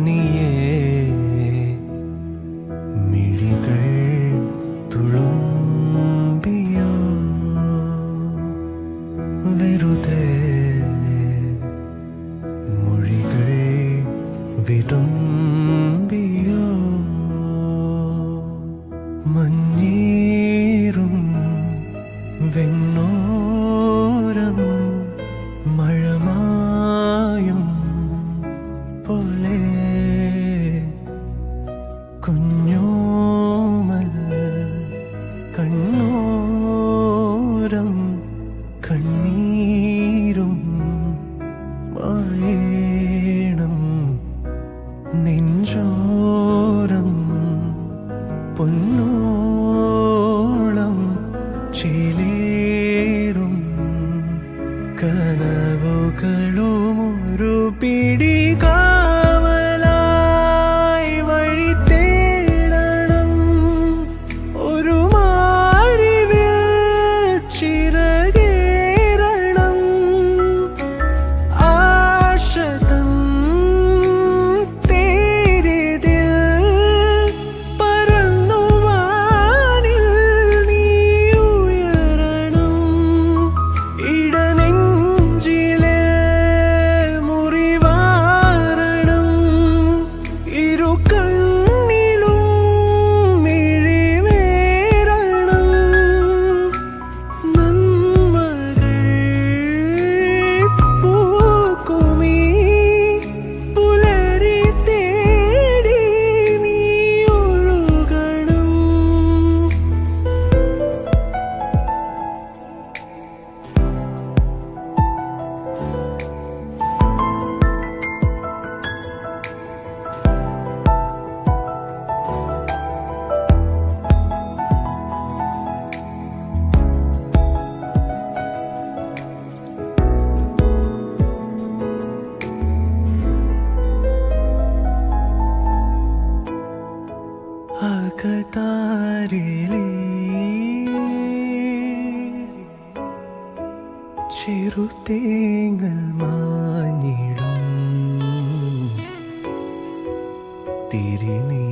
തനിയേ മിഴികൾ തുളുമ്പിയോ വെറുതെ മൊഴികൾ വിതുമ്പിയോ മഞ്ഞേറും വെണ്ണോരം മഴമായും പോലെ കുഞ്ഞോമൽ കണ്ണോരം കണ്ണീരും മായേണം നെഞ്ചോരം പൊന്നോളം ചേലേറും കനവുകളും ഒരു പിടി കാവലായി വഴി തേടണം ഒരു മാറിവിൽ ചിറകേറണം ആശതം തേരിതിൽ പറന്നുവാനിൽ നീ ഉയരണം ഇടനെഞ്ചിലെ മുറിവാരണം ഇരു കണ്ണിലും മിഴിവേറണം നന്മകൾ പൂക്കുമീ പുലരി തേടി നീ ഒഴുകണം അകതാരിലെ ചെറുതേങ്ങൽ മാഞ്ഞിടും തിരിനീ